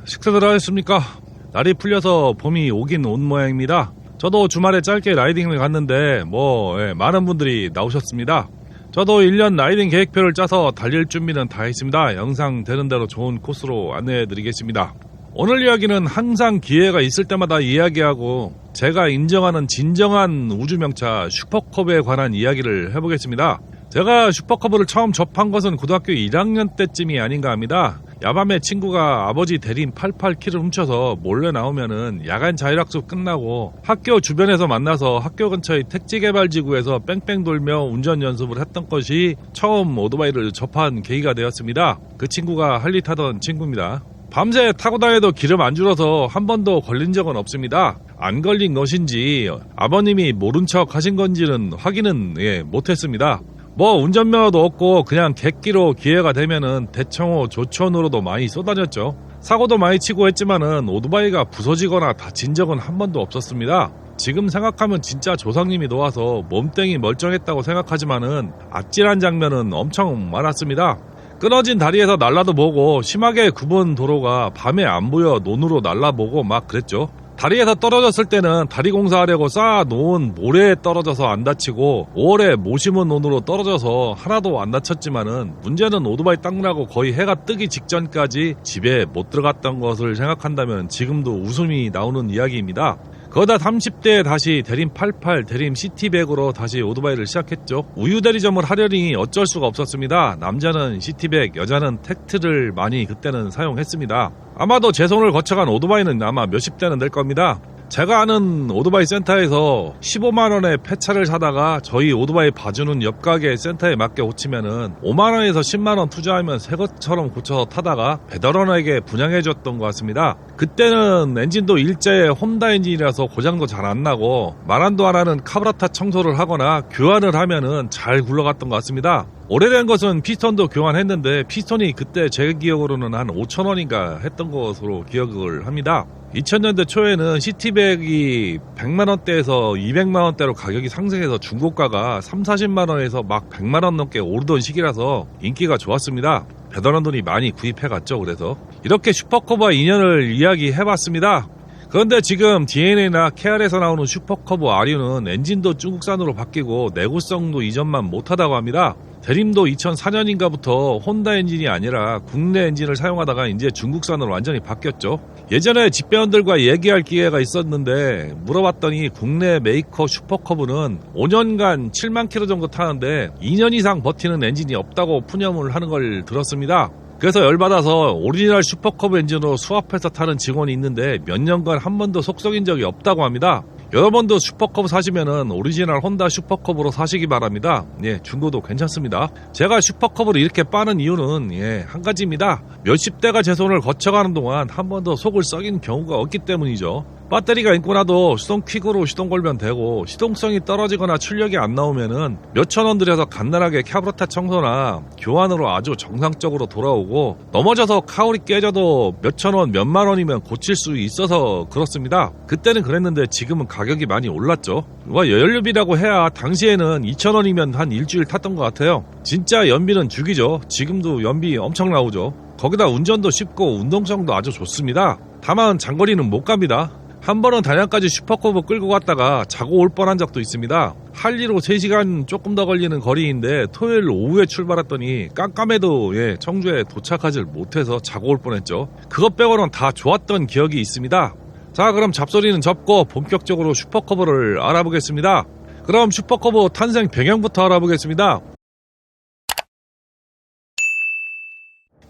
식사들 하셨습니까? 날이 풀려서 봄이 오긴 온 모양입니다. 저도 주말에 짧게 라이딩을 갔는데 많은 분들이 나오셨습니다. 저도 1년 라이딩 계획표를 짜서 달릴 준비는 다 했습니다. 영상 되는 대로 좋은 코스로 안내해 드리겠습니다. 오늘 이야기는 항상 기회가 있을 때마다 이야기하고 제가 인정하는 진정한 우주명차 슈퍼컵에 관한 이야기를 해보겠습니다. 제가 슈퍼컵을 처음 접한 것은 고등학교 1학년 때쯤이 아닌가 합니다. 야밤에 친구가 아버지 대림 88키를 훔쳐서 몰래 나오면은 야간 자율학습 끝나고 학교 주변에서 만나서 학교 근처의 택지개발지구에서 뺑뺑 돌며 운전 연습을 했던 것이 처음 오토바이를 접한 계기가 되었습니다. 그 친구가 할리 타던 친구입니다. 밤새 타고 다녀도 기름 안 줄어서 한 번도 걸린 적은 없습니다. 안 걸린 것인지 아버님이 모른 척 하신 건지는 확인은 못했습니다. 운전면허도 없고 그냥 객기로 기회가 되면은 대청호 조천으로도 많이 쏘다녔죠. 사고도 많이 치고 했지만은 오토바이가 부서지거나 다친 적은 한 번도 없었습니다. 지금 생각하면 진짜 조상님이 도와서 몸땡이 멀쩡했다고 생각하지만은 아찔한 장면은 엄청 많았습니다. 끊어진 다리에서 날라도 보고 심하게 굽은 도로가 밤에 안 보여 논으로 날라보고 막 그랬죠. 다리에서 떨어졌을 때는 다리 공사하려고 쌓아놓은 모래에 떨어져서 안 다치고 5월에 모심은 논으로 떨어져서 하나도 안 다쳤지만은 문제는 오토바이 닦느라고 거의 해가 뜨기 직전까지 집에 못 들어갔던 것을 생각한다면 지금도 웃음이 나오는 이야기입니다. 거다 30대에 다시 대림 88, 대림 시티백으로 다시 오토바이를 시작했죠. 우유 대리점을 하려니 어쩔 수가 없었습니다. 남자는 시티백, 여자는 텍트를 많이 그때는 사용했습니다. 아마도 제 손을 거쳐간 오토바이는 아마 몇십 대는 될 겁니다. 제가 아는 오토바이 센터에서 15만원에 폐차를 사다가 저희 오토바이 봐주는 옆 가게 센터에 맡겨 고치면은 5만원에서 10만원 투자하면 새 것처럼 고쳐서 타다가 배달원에게 분양해줬던 것 같습니다. 그때는 엔진도 일제의 홈다 엔진이라서 고장도 잘 안 나고 말한도 안 하는 카브라타 청소를 하거나 교환을 하면은 잘 굴러갔던 것 같습니다. 오래된 것은 피스톤도 교환했는데 피스톤이 그때 제 기억으로는 한 5천원인가 했던 것으로 기억을 합니다. 2000년대 초에는 시티백이 100만원대에서 200만원대로 가격이 상승해서 중고가가 30-40만원에서 막 100만원 넘게 오르던 시기라서 인기가 좋았습니다. 배달원들이 많이 구입해갔죠. 그래서 이렇게 슈퍼커브와 인연을 이야기해봤습니다. 그런데 지금 DNA나 KR에서 나오는 슈퍼커브 RU는 엔진도 중국산으로 바뀌고 내구성도 이전만 못하다고 합니다. 대림도 2004년인가부터 혼다 엔진이 아니라 국내 엔진을 사용하다가 이제 중국산으로 완전히 바뀌었죠. 예전에 집배원들과 얘기할 기회가 있었는데 물어봤더니 국내 메이커 슈퍼커브는 5년간 7만 킬로 정도 타는데 2년 이상 버티는 엔진이 없다고 푸념을 하는 걸 들었습니다. 그래서 열받아서 오리지널 슈퍼커브 엔진으로 수합해서 타는 직원이 있는데 몇 년간 한 번도 속썩인 적이 없다고 합니다. 여러분도 슈퍼컵 사시면은 오리지널 혼다 슈퍼컵으로 사시기 바랍니다. 중고도 괜찮습니다. 제가 슈퍼컵을 이렇게 빠는 이유는 한 가지입니다. 몇십 대가 제 손을 거쳐가는 동안 한 번도 속을 썩인 경우가 없기 때문이죠. 배터리가 있고 나도 시동 퀵으로 시동 걸면 되고 시동성이 떨어지거나 출력이 안 나오면은 몇천원 들여서 간단하게 카브라타 청소나 교환으로 아주 정상적으로 돌아오고 넘어져서 카울이 깨져도 몇천원 몇만원이면 고칠 수 있어서 그렇습니다. 그때는 그랬는데 지금은 가격이 많이 올랐죠. 연료비라고 해야 당시에는 2,000원이면 한 일주일 탔던 것 같아요. 진짜 연비는 죽이죠. 지금도 연비 엄청 나오죠. 거기다 운전도 쉽고 운동성도 아주 좋습니다. 다만 장거리는 못 갑니다. 한 번은 단양까지 슈퍼커브 끌고 갔다가 자고 올 뻔한 적도 있습니다. 할리로 3시간 조금 더 걸리는 거리인데 토요일 오후에 출발했더니 깜깜해도 청주에 도착하질 못해서 자고 올 뻔했죠. 그것 빼고는 다 좋았던 기억이 있습니다. 자, 그럼 잡소리는 접고 본격적으로 슈퍼커브를 알아보겠습니다. 그럼 슈퍼커브 탄생 배경부터 알아보겠습니다.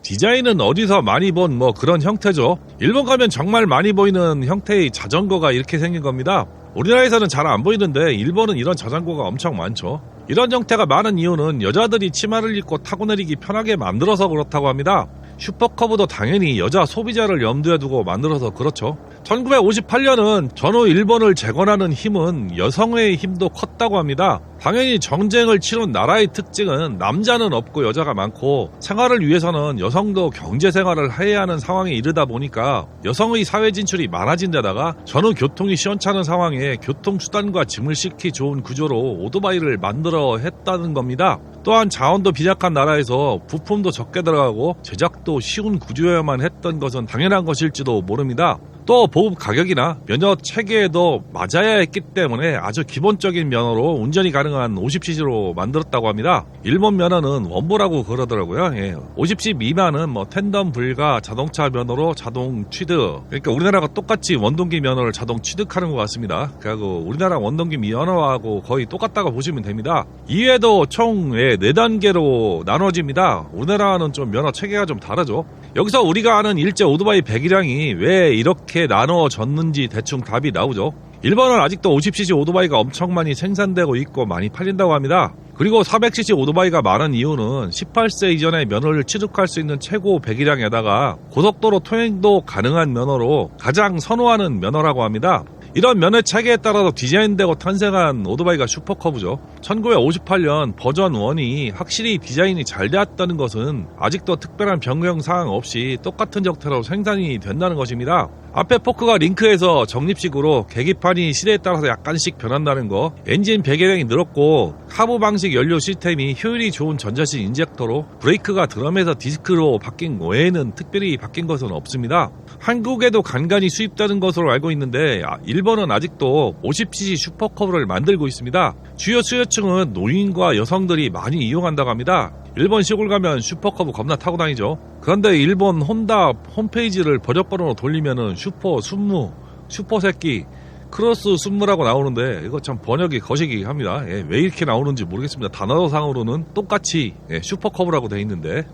디자인은 어디서 많이 본 그런 형태죠. 일본 가면 정말 많이 보이는 형태의 자전거가 이렇게 생긴 겁니다. 우리나라에서는 잘 안 보이는데 일본은 이런 자전거가 엄청 많죠. 이런 형태가 많은 이유는 여자들이 치마를 입고 타고 내리기 편하게 만들어서 그렇다고 합니다. 슈퍼커브도 당연히 여자 소비자를 염두에 두고 만들어서 그렇죠. 1958년은 전후 일본을 재건하는 힘은 여성의 힘도 컸다고 합니다. 당연히 정쟁을 치른 나라의 특징은 남자는 없고 여자가 많고 생활을 위해서는 여성도 경제 생활을 해야 하는 상황에 이르다 보니까 여성의 사회 진출이 많아진 데다가 전후 교통이 시원찮은 상황에 교통수단과 짐을 싣기 좋은 구조로 오토바이를 만들어 했다는 겁니다. 또한 자원도 비약한 나라에서 부품도 적게 들어가고 제작도 쉬운 구조여야만 했던 것은 당연한 것일지도 모릅니다. 또 보급 가격이나 면허 체계에도 맞아야 했기 때문에 아주 기본적인 면허로 운전이 가능한 50cc로 만들었다고 합니다. 일본 면허는 원보라고 그러더라고요. 50cc 미만은 텐덤 불가 자동차 면허로 자동 취득. 그러니까 우리나라가 똑같이 원동기 면허를 자동 취득하는 것 같습니다. 그리고 우리나라 원동기 면허하고 거의 똑같다고 보시면 됩니다. 이외에도 총 4단계로 나눠집니다. 우리나라는 좀 면허 체계가 좀 다르죠. 여기서 우리가 아는 일제 오토바이 배기량이 왜 이렇게 나누어졌는지 대충 답이 나오죠. 일본은 아직도 50cc 오토바이가 엄청 많이 생산되고 있고 많이 팔린다고 합니다. 그리고 400cc 오토바이가 많은 이유는 18세 이전에 면허를 취득할 수 있는 최고 배기량에다가 고속도로 통행도 가능한 면허로 가장 선호하는 면허라고 합니다. 이런 면허 체계에 따라서 디자인되고 탄생한 오토바이가 슈퍼커브죠. 1958년 버전 1이 확실히 디자인이 잘 되었다는 것은 아직도 특별한 변경사항 없이 똑같은 형태로 생산이 된다는 것입니다. 앞에 포크가 링크해서 적립식으로 계기판이 시대에 따라서 약간씩 변한다는 거, 엔진 배기량이 늘었고 카브 방식 연료 시스템이 효율이 좋은 전자식 인젝터로 브레이크가 드럼에서 디스크로 바뀐 외에는 특별히 바뀐 것은 없습니다. 한국에도 간간히 수입되는 것으로 알고 있는데 일본은 아직도 50cc 슈퍼커브를 만들고 있습니다. 주요 수요층은 노인과 여성들이 많이 이용한다고 합니다. 일본 시골 가면 슈퍼커브 겁나 타고 다니죠. 그런데 일본 혼다 홈페이지를 번역번호로 돌리면은 슈퍼 순무, 슈퍼 새끼, 크로스 순무라고 나오는데 이거 참 번역이 거시기 합니다. 왜 이렇게 나오는지 모르겠습니다. 단어상으로는 똑같이 슈퍼커브라고 돼 있는데.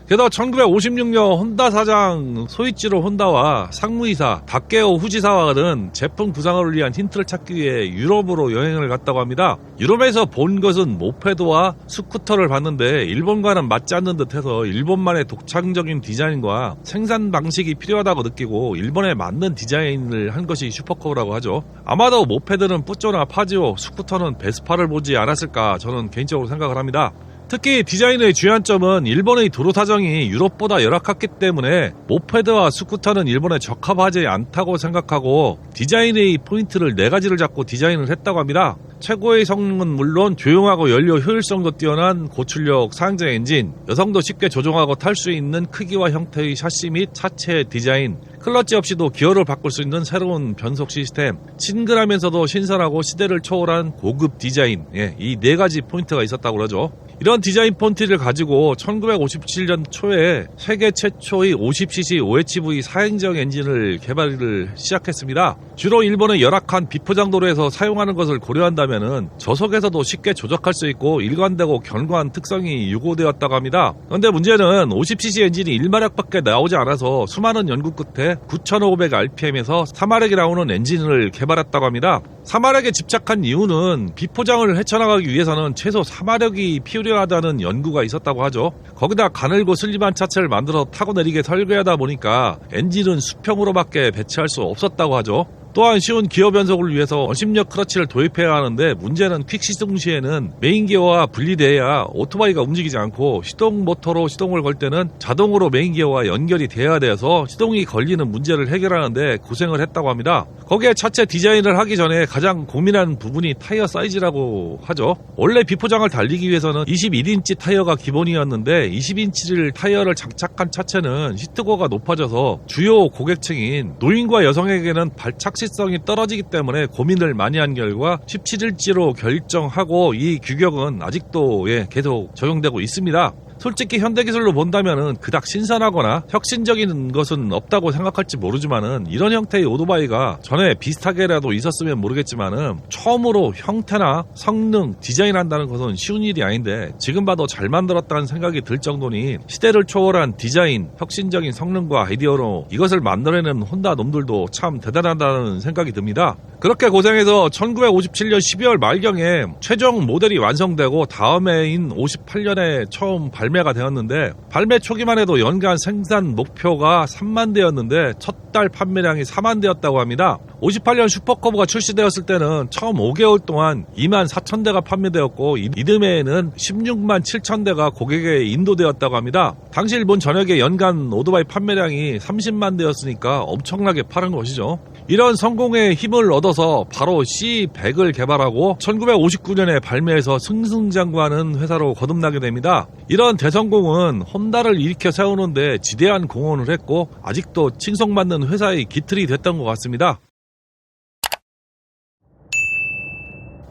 게다가 1956년 혼다 사장 소이치로 혼다와 상무이사 다케오 후지사와 는 제품 구상을 위한 힌트를 찾기 위해 유럽으로 여행을 갔다고 합니다. 유럽에서 본 것은 모페드와 스쿠터를 봤는데 일본과는 맞지 않는 듯해서 일본만의 독창적인 디자인과 생산 방식이 필요하다고 느끼고 일본에 맞는 디자인을 한 것이 슈퍼커브라고 하죠. 아마도 모페드는 뿌쪼나 파지오, 스쿠터는 베스파를 보지 않았을까 저는 개인적으로 생각을 합니다. 특히 디자인의 주안점은 일본의 도로 사정이 유럽보다 열악했기 때문에 모페드와 스쿠터는 일본에 적합하지 않다고 생각하고 디자인의 포인트를 4가지를 잡고 디자인을 했다고 합니다. 최고의 성능은 물론 조용하고 연료 효율성도 뛰어난 고출력 상제 엔진, 여성도 쉽게 조종하고 탈 수 있는 크기와 형태의 샤시 및 차체 디자인, 클러치 없이도 기어를 바꿀 수 있는 새로운 변속 시스템, 싱글하면서도 신선하고 시대를 초월한 고급 디자인, 이 4가지 포인트가 있었다고 그러죠. 이런 디자인 포인트를 가지고 1957년 초에 세계 최초의 50cc OHV 사행정 엔진을 개발을 시작했습니다. 주로 일본의 열악한 비포장도로에서 사용하는 것을 고려한다면 저속에서도 쉽게 조작할 수 있고 일관되고 견고한 특성이 요구되었다고 합니다. 그런데 문제는 50cc 엔진이 1마력밖에 나오지 않아서 수많은 연구 끝에 9500rpm에서 4마력이 나오는 엔진을 개발했다고 합니다. 4마력에 집착한 이유는 비포장을 헤쳐나가기 위해서는 최소 4마력이 필요하다는 연구가 있었다고 하죠. 거기다 가늘고 슬림한 차체를 만들어 타고 내리게 설계하다 보니까 엔진은 수평으로밖에 배치할 수 없었다고 하죠. 또한 쉬운 기어 변속을 위해서 원심력 크러치를 도입해야 하는데 문제는 퀵 시동 시에는 메인 기어와 분리돼야 오토바이가 움직이지 않고 시동 모터로 시동을 걸 때는 자동으로 메인 기어와 연결이 돼야 돼서 시동이 걸리는 문제를 해결하는데 고생을 했다고 합니다. 거기에 차체 디자인을 하기 전에 가장 고민한 부분이 타이어 사이즈라고 하죠. 원래 비포장을 달리기 위해서는 21인치 타이어가 기본이었는데 20인치를 타이어를 장착한 차체는 시트고가 높아져서 주요 고객층인 노인과 여성에게는 발착 시성이 떨어지기 때문에 고민을 많이 한 결과 17인치로 결정하고 이 규격은 아직도 계속 적용되고 있습니다. 솔직히 현대기술로 본다면은 그닥 신선하거나 혁신적인 것은 없다고 생각할지 모르지만은 이런 형태의 오토바이가 전에 비슷하게라도 있었으면 모르겠지만은 처음으로 형태나 성능, 디자인한다는 것은 쉬운 일이 아닌데 지금 봐도 잘 만들었다는 생각이 들 정도니 시대를 초월한 디자인, 혁신적인 성능과 아이디어로 이것을 만들어낸 혼다 놈들도 참 대단하다는 생각이 듭니다. 그렇게 고생해서 1957년 12월 말경에 최종 모델이 완성되고 다음 해인 58년에 처음 발매 발매가 되었는데 발매 초기만 해도 연간 생산 목표가 3만 대였는데 첫 달 판매량이 4만 대였다고 합니다. 58년 슈퍼커브가 출시되었을 때는 처음 5개월 동안 2만 4천 대가 판매되었고 이듬해에는 16만 7천 대가 고객에 인도되었다고 합니다. 당시 일본 전역의 연간 오토바이 판매량이 30만 대였으니까 엄청나게 팔은 것이죠. 이런 성공의 힘을 얻어서 바로 C100을 개발하고 1959년에 발매해서 승승장구하는 회사로 거듭나게 됩니다. 이런 대성공은 혼다를 일으켜 세우는데 지대한 공헌을 했고 아직도 칭송받는 회사의 기틀이 됐던 것 같습니다.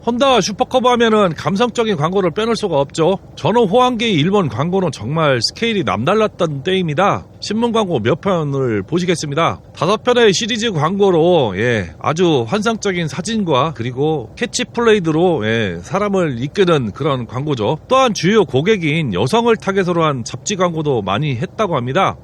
혼다 슈퍼커브 하면은 감성적인 광고를 빼놓을 수가 없죠. 저는 호황기의 일본 광고는 정말 스케일이 남달랐던 때입니다. 신문 광고 몇 편을 보시겠습니다. 5편의 시리즈 광고로 아주 환상적인 사진과 그리고 캐치플레이드로 사람을 이끄는 그런 광고죠. 또한 주요 고객인 여성을 타겟으로 한 잡지 광고도 많이 했다고 합니다.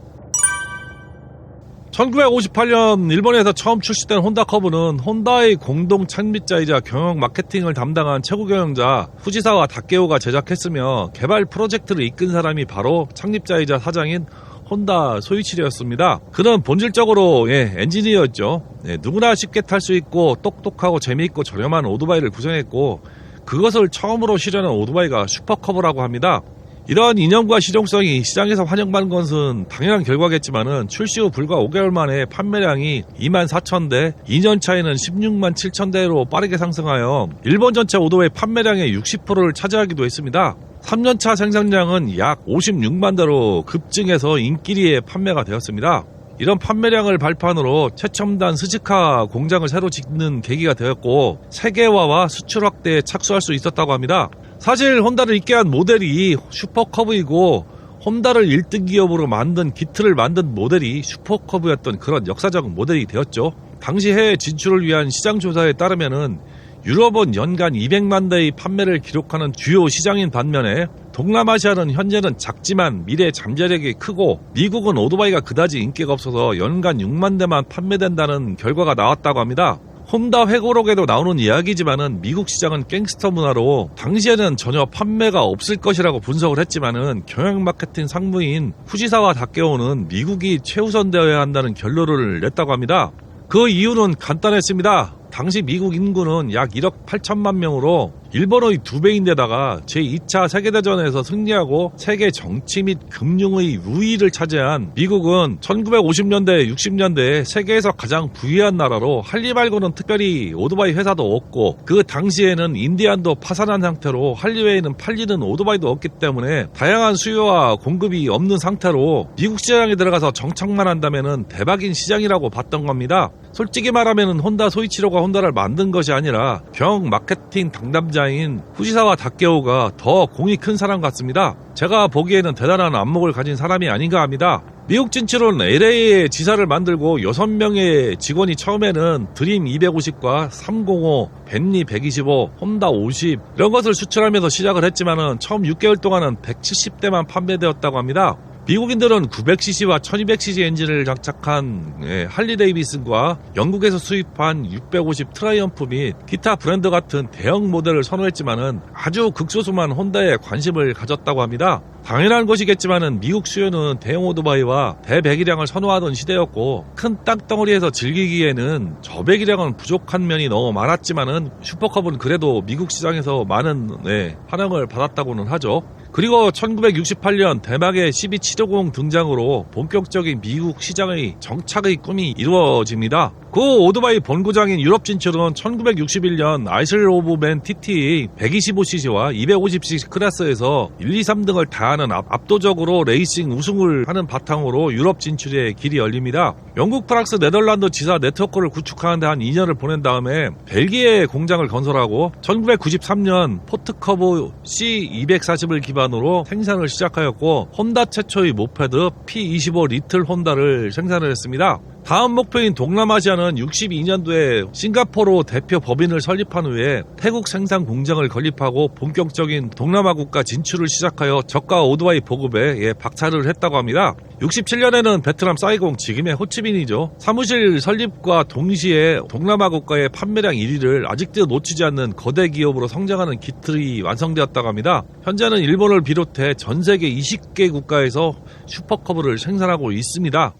1958년 일본에서 처음 출시된 혼다 커브는 혼다의 공동 창립자이자 경영 마케팅을 담당한 최고 경영자 후지사와 다케오가 제작했으며 개발 프로젝트를 이끈 사람이 바로 창립자이자 사장인 혼다 소이치리였습니다. 그는 본질적으로 엔지니어였죠. 누구나 쉽게 탈 수 있고 똑똑하고 재미있고 저렴한 오토바이를 구성했고 그것을 처음으로 실현한 오토바이가 슈퍼커브라고 합니다. 이러한 이념과 실용성이 시장에서 환영받는 것은 당연한 결과겠지만은 출시 후 불과 5개월 만에 판매량이 2만 4천 대, 2년 차에는 16만 7천 대로 빠르게 상승하여 일본 전체 오토바이 판매량의 60%를 차지하기도 했습니다. 3년차 생산량은 약 56만 대로 급증해서 인기리에 판매가 되었습니다. 이런 판매량을 발판으로 최첨단 스즈카 공장을 새로 짓는 계기가 되었고 세계화와 수출 확대에 착수할 수 있었다고 합니다. 사실 혼다를 있게 한 모델이 슈퍼커브이고 혼다를 1등 기업으로 만든 기틀을 만든 모델이 슈퍼커브였던 그런 역사적 모델이 되었죠. 당시 해외 진출을 위한 시장 조사에 따르면은 유럽은 연간 200만 대의 판매를 기록하는 주요 시장인 반면에 동남아시아는 현재는 작지만 미래 잠재력이 크고 미국은 오토바이가 그다지 인기가 없어서 연간 6만 대만 판매된다는 결과가 나왔다고 합니다. 혼다 회고록에도 나오는 이야기지만은 미국 시장은 갱스터 문화로 당시에는 전혀 판매가 없을 것이라고 분석을 했지만은 경영 마케팅 상무인 후지사와 다케오는 미국이 최우선되어야 한다는 결론을 냈다고 합니다. 그 이유는 간단했습니다. 당시 미국 인구는 약 1억 8천만 명으로 일본의 2배인데다가 제2차 세계대전에서 승리하고 세계 정치 및 금융의 우위를 차지한 미국은 1950년대, 60년대에 세계에서 가장 부유한 나라로 할리 말고는 특별히 오토바이 회사도 없고 그 당시에는 인디안도 파산한 상태로 할리 외에는 팔리는 오토바이도 없기 때문에 다양한 수요와 공급이 없는 상태로 미국 시장에 들어가서 정착만 한다면은 대박인 시장이라고 봤던 겁니다. 솔직히 말하면 혼다 소이치로가 혼다를 만든 것이 아니라 경영 마케팅 담당자인 후지사와 다케오가 더 공이 큰 사람 같습니다. 제가 보기에는 대단한 안목을 가진 사람이 아닌가 합니다. 미국 진출은 LA에 지사를 만들고 6명의 직원이 처음에는 드림 250과 305, 벤리 125, 혼다 50 이런 것을 수출하면서 시작을 했지만은 처음 6개월 동안은 170대만 판매되었다고 합니다. 미국인들은 900cc와 1200cc 엔진을 장착한 할리 데이비슨과 영국에서 수입한 650 트라이엄프 및 기타 브랜드 같은 대형 모델을 선호했지만은 아주 극소수만 혼다에 관심을 가졌다고 합니다. 당연한 것이겠지만은 미국 수요는 대형 오토바이와 대배기량을 선호하던 시대였고 큰 땅덩어리에서 즐기기에는 저배기량은 부족한 면이 너무 많았지만은 슈퍼컵은 그래도 미국 시장에서 많은 환영을 받았다고는 하죠. 그리고 1968년 대망의 CB750 등장으로 본격적인 미국 시장의 정착의 꿈이 이루어집니다. 그 오토바이 본고장인 유럽 진출은 1961년 아이슬 오브 맨 TT 125cc와 250cc 클래스에서 1, 2, 3등을 다 하는 압도적으로 레이싱 우승을 하는 바탕으로 유럽 진출의 길이 열립니다. 영국, 프랑스, 네덜란드 지사 네트워크를 구축하는 데 한 2년을 보낸 다음에 벨기에 공장을 건설하고 1993년 포트커브 C240을 기반으로 생산을 시작하였고 혼다 최초의 모페드 P25 리틀 혼다를 생산을 했습니다. 다음 목표인 동남아시아는 62년도에 싱가포르 대표 법인을 설립한 후에 태국 생산 공장을 건립하고 본격적인 동남아 국가 진출을 시작하여 저가 오토바이 보급에 박차를 했다고 합니다. 67년에는 베트남 사이공, 지금의 호치민이죠. 사무실 설립과 동시에 동남아 국가의 판매량 1위를 아직도 놓치지 않는 거대 기업으로 성장하는 기틀이 완성되었다고 합니다. 현재는 일본을 비롯해 전 세계 20개 국가에서 슈퍼커브를 생산하고 있습니다.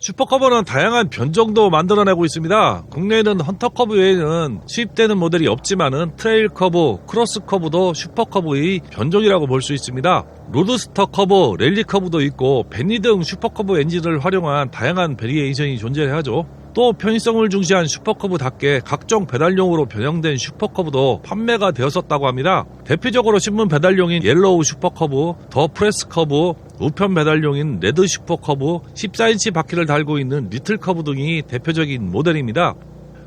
슈퍼커브는 다양한 변종도 만들어내고 있습니다. 국내에는 헌터커브 외에는 수입되는 모델이 없지만은 트레일커브, 크로스커브도 슈퍼커브의 변종이라고 볼 수 있습니다. 로드스터 커브, 랠리 커브도 있고 벤니 등 슈퍼커브 엔진을 활용한 다양한 베리에이션이 존재하죠. 또 편의성을 중시한 슈퍼커브답게 각종 배달용으로 변형된 슈퍼커브도 판매가 되었었다고 합니다. 대표적으로 신문 배달용인 옐로우 슈퍼커브, 더 프레스커브, 우편 배달용인 레드 슈퍼커브, 14인치 바퀴를 달고 있는 리틀커브 등이 대표적인 모델입니다.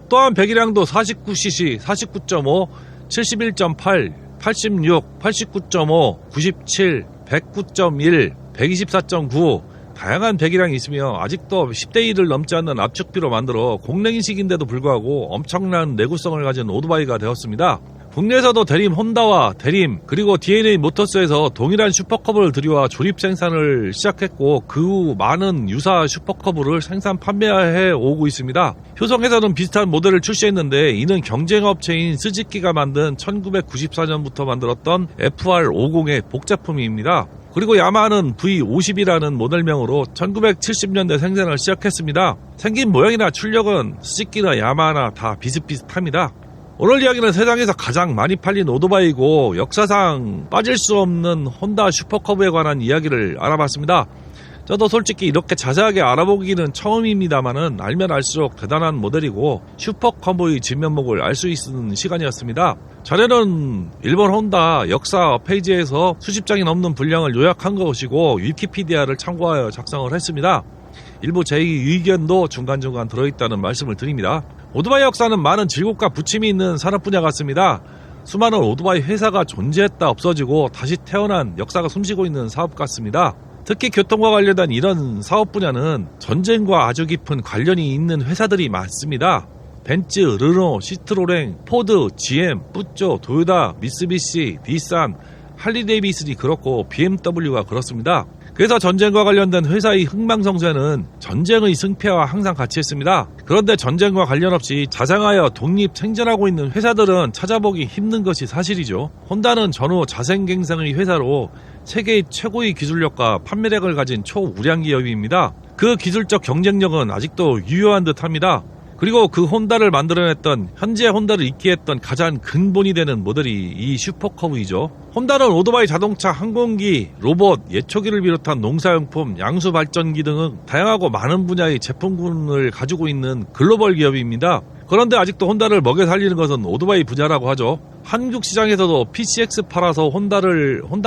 또한 배기량도 49cc, 49.5, 71.8, 86, 89.5, 97, 109.1, 124.9 다양한 배기량이 있으며 아직도 10대 1을 넘지 않는 압축비로 만들어 공랭인식인데도 불구하고 엄청난 내구성을 가진 오토바이가 되었습니다. 국내에서도 대림 혼다와 대림 그리고 DNA 모터스에서 동일한 슈퍼커브를 들여와 조립 생산을 시작했고 그 후 많은 유사 슈퍼커브를 생산 판매해 오고 있습니다. 효성에서는 비슷한 모델을 출시했는데 이는 경쟁업체인 스즈키가 만든 1994년부터 만들었던 FR50의 복제품입니다. 그리고 야마하는 V50이라는 모델명으로 1970년대 생산을 시작했습니다. 생긴 모양이나 출력은 스즈키나 야마하나 다 비슷비슷합니다. 오늘 이야기는 세상에서 가장 많이 팔린 오토바이고 역사상 빠질 수 없는 혼다 슈퍼커브에 관한 이야기를 알아봤습니다. 저도 솔직히 이렇게 자세하게 알아보기는 처음입니다만은 알면 알수록 대단한 모델이고 슈퍼커브의 진면목을 알 수 있는 시간이었습니다. 자료는 일본 혼다 역사 페이지에서 수십 장이 넘는 분량을 요약한 것이고 위키피디아를 참고하여 작성을 했습니다. 일부 제 의견도 중간중간 들어있다는 말씀을 드립니다. 오토바이 역사는 많은 질곡과 부침이 있는 산업 분야 같습니다. 수많은 오토바이 회사가 존재했다 없어지고 다시 태어난 역사가 숨쉬고 있는 사업 같습니다. 특히 교통과 관련된 이런 사업 분야는 전쟁과 아주 깊은 관련이 있는 회사들이 많습니다. 벤츠, 르노, 시트로랭, 포드, GM, 뿌쪼, 도요타, 미쓰비시, 닛산, 할리데이비슨이 그렇고 BMW가 그렇습니다. 그래서 전쟁과 관련된 회사의 흥망성쇠는 전쟁의 승패와 항상 같이 했습니다. 그런데 전쟁과 관련 없이 자생하여 독립 생존하고 있는 회사들은 찾아보기 힘든 것이 사실이죠. 혼다는 전후 자생갱생의 회사로 세계의 최고의 기술력과 판매력을 가진 초우량 기업입니다. 그 기술적 경쟁력은 아직도 유효한 듯합니다. 그리고 그 혼다를 만들어냈던 현재 혼다를 잇게 했던 가장 근본이 되는 모델이 이 슈퍼커브이죠. 혼다는 오토바이, 자동차, 항공기, 로봇, 예초기를 비롯한 농사용품, 양수발전기 등 다양하고 많은 분야의 제품군을 가지고 있는 글로벌 기업입니다. 그런데 아직도 혼다를 먹여 살리는 것은 오토바이 분야라고 하죠. 한국 시장에서도 PCX 팔아서 혼다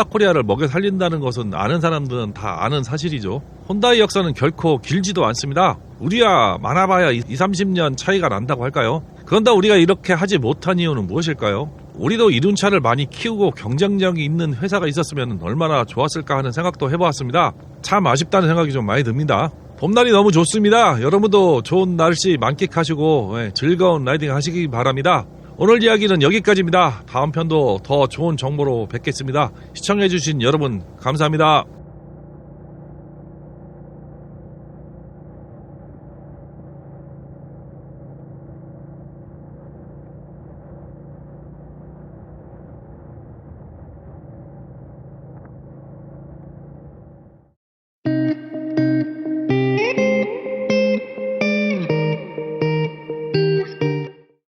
코리아를 먹여 살린다는 것은 아는 사람들은 다 아는 사실이죠. 혼다의 역사는 결코 길지도 않습니다. 우리야 많아봐야 20-30년 차이가 난다고 할까요? 그런데 우리가 이렇게 하지 못한 이유는 무엇일까요? 우리도 이륜차를 많이 키우고 경쟁력이 있는 회사가 있었으면 얼마나 좋았을까 하는 생각도 해보았습니다. 참 아쉽다는 생각이 좀 많이 듭니다. 봄날이 너무 좋습니다. 여러분도 좋은 날씨 만끽하시고 즐거운 라이딩 하시기 바랍니다. 오늘 이야기는 여기까지입니다. 다음 편도 더 좋은 정보로 뵙겠습니다. 시청해주신 여러분 감사합니다.